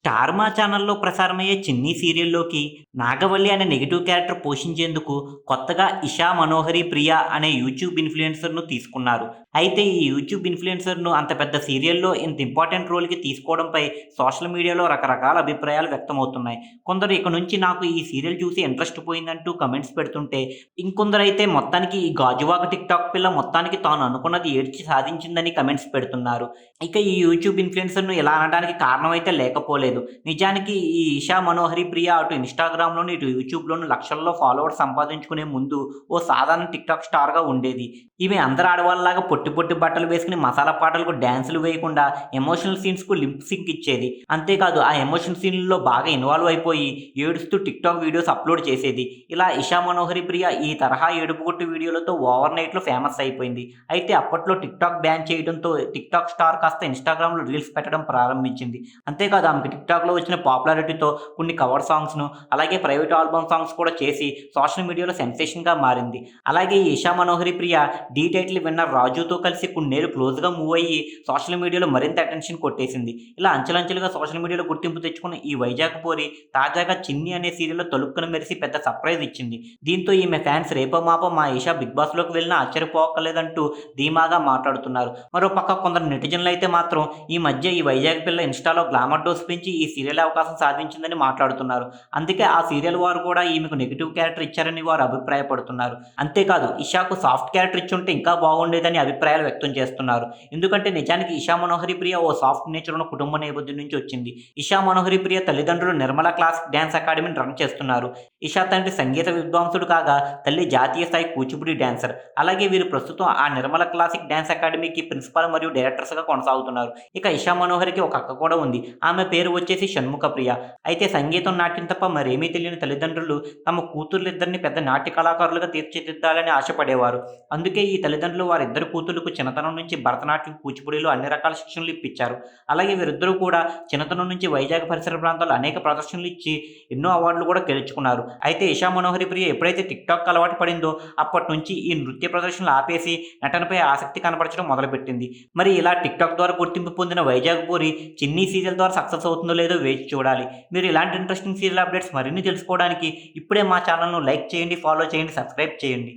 Star మా ఛానల్‌లో ప్రసారమయ్యే 'చిన్ని' సీరియల్‌లోకి నాగవల్లి అనే నెగెటివ్ క్యారెక్టర్ పోషించేందుకు కొత్తగా ఇషా మనోహరి ప్రియ అనే యూట్యూబ్ ఇన్‌ఫ్లుయెన్సర్‌ను తీసుకున్నారు. అయితే ఈ యూట్యూబ్ ఇన్‌ఫ్లుయెన్సర్‌ను అంత పెద్ద సీరియల్‌లో ఇంత ఇంపార్టెంట్ రోల్‌కి తీసుకోవడంపై సోషల్ మీడియాలో రకరకాల అభిప్రాయాలు వ్యక్తమవుతున్నాయి. కొందరు ఇక నుంచి నాకు ఈ సీరియల్ చూసి ఇంట్రెస్ట్ పోయిందంటూ కామెంట్స్ పెడుతుంటే, ఇంకొందరైతే మొత్తానికి ఈ గాజువాక టిక్‌టాక్ పిల్ల మొత్తానికి తాను అనుకున్నది ఏడ్చి సాధించిందని కామెంట్స్ పెడుతున్నారు. ఇక ఈ యూట్యూబ్ ఇన్‌ఫ్లుయెన్సర్‌ను ఇలా అనడానికి కారణమైతే లేకపోలేదు. నిజానికి ఈ ఇషా మనోహరి ప్రియ అటు ఇన్‌స్టాగ్రామ్‌లోను, ఇటు యూట్యూబ్‌లోను లక్షల్లో ఫాలోవర్స్ సంపాదించుకునే ముందు ఓ సాధారణ టిక్‌టాక్ స్టార్‌గా ఉండేది. ఈమె అందరు ఆడవాళ్ళలాగా పొట్టి పొట్టి బట్టలు వేసుకొని మసాలా పాటలకు డాన్సులు వేయకుండా ఎమోషనల్ సీన్స్‌కు లిప్ సింక్ ఇచ్చేది. అంతేకాదు ఆ ఎమోషన్ సీన్‌లలో బాగా ఇన్వాల్వ్ అయిపోయి ఏడుస్తూ టిక్‌టాక్ వీడియోస్ అప్‌లోడ్ చేసేది. ఇలా ఇషా మనోహరి ప్రియ ఈ తరహా ఏడుపుగొట్టు వీడియోలతో ఓవర్ నైట్‌లో ఫేమస్ అయిపోయింది. అయితే అప్పట్లో టిక్‌టాక్ బ్యాన్ చేయడంతో టిక్‌టాక్ స్టార్ కాస్త ఇన్‌స్టాగ్రామ్‌లో రీల్స్ పెట్టడం ప్రారంభించింది. అంతేకాదు ఆమెకు టిక్‌టాక్‌లో వచ్చిన పాపులారిటీతో కొన్ని కవర్ సాంగ్స్‌ను, అలాగే ప్రైవేట్ ఆల్బమ్ సాంగ్స్ కూడా చేసి సోషల్ మీడియాలో సెన్సేషన్‌గా మారింది. అలాగే ఈ ఇషా మనోహరి ప్రియ ఢీ టైటిల్ విన్నర్ రాజుతో కలిసి కొన్నేళ్ళు క్లోజ్‌గా మూవ్ అయ్యి సోషల్ మీడియాలో మరింత అటెన్షన్ కొట్టేసింది. ఇలా అంచెలంచెలుగా సోషల్ మీడియాలో గుర్తింపు తెచ్చుకున్న ఈ వైజాగ్ పోరి తాజాగా 'చిన్ని' అనే సీరియల్‌లో తళుక్కున మెరిసి పెద్ద సర్ప్రైజ్ ఇచ్చింది. దీంతో ఈమె ఫ్యాన్స్ రేపో మాపో మా ఇషా బిగ్ బాస్‌లోకి వెళ్ళినా ఆశ్చర్యపోక్కర్లేదంటూ ధీమాగా మాట్లాడుతున్నారు. మరోపక్క కొందరు నెటిజన్లయితే మాత్రం ఈ మధ్య ఈ వైజాగ్ పిల్ల ఇన్‌స్టాలో గ్లామర్ డోస్ పెంచి ఈ సీరియల్ అవకాశం సాధించిందని మాట్లాడుతున్నారు. అందుకే ఆ సీరియల్ వారు కూడా ఈమెకు నెగెటివ్ క్యారెక్టర్ ఇచ్చారని వారు అభిప్రాయపడుతున్నారు. అంతేకాదు ఇషాకు సాఫ్ట్ క్యారెక్టర్ ఇచ్చుంటే ఇంకా బాగుండేదని అభిప్రాయాలు వ్యక్తం చేస్తున్నారు. ఎందుకంటే నిజానికి ఇషా మనోహరి ప్రియ ఓ సాఫ్ట్ నేచర్ ఉన్న కుటుంబ నేపథ్యం నుంచి వచ్చింది. ఇషా మనోహరి ప్రియ తల్లిదండ్రులు నిర్మల క్లాసిక్ డాన్స్ అకాడమీని రన్ చేస్తున్నారు. ఇషా తండ్రి సంగీత విద్వాంసుడు కాగా తల్లి జాతీయ స్థాయి కూచిపూడి డాన్సర్. అలాగే వీరు ప్రస్తుతం ఆ నిర్మల క్లాసిక్ డాన్స్ అకాడమీకి ప్రిన్సిపాల్ మరియు డైరెక్టర్స్‌గా కొనసాగుతున్నారు. ఇక ఇషా మనోహరికి ఒక అక్క కూడా ఉంది. ఆమె పేరు వచ్చేసి షణ్ముఖ ప్రియ. అయితే సంగీతం, నాట్యం తప్ప మరేమీ తెలియని తల్లిదండ్రులు తమ కూతుర్లిద్దరిని పెద్ద నాట్య కళాకారులుగా తీర్చిదిద్దాలని ఆశపడేవారు. అందుకే ఈ తల్లిదండ్రులు వారిద్దరు కూతుర్లకు చిన్నతనం నుంచి భరతనాట్యం, కూచిపూడిలో అన్ని రకాల శిక్షణలు ఇప్పించారు. అలాగే వీరిద్దరూ కూడా చిన్నతనం నుంచి వైజాగ్ పరిసర ప్రాంతాల్లో అనేక ప్రదర్శనలు ఇచ్చి ఎన్నో అవార్డులు కూడా గెలుచుకున్నారు. అయితే ఇషా మనోహరి ప్రియ ఎప్పుడైతే టిక్‌టాక్‌కి అలవాటు పడిందో అప్పటినుంచి ఈ నృత్య ప్రదర్శనలు ఆపేసి నటనపై ఆసక్తి కనబరచడం మొదలుపెట్టింది. మరి ఇలా టిక్‌టాక్ ద్వారా గుర్తింపు పొందిన వైజాగ్ పోరి 'చిన్ని' సీరియల్ ద్వారా సక్సెస్ అవుతుందో లేదో వేచి చూడాలి. మీరు ఇలాంటి ఇంట్రెస్టింగ్ సీరియల్ అప్డేట్స్ మరిన్ని తెలుసుకోవడానికి ఇప్పుడే మా ఛానల్‌ను లైక్ చేయండి, ఫాలో చేయండి, సబ్స్క్రైబ్ చేయండి.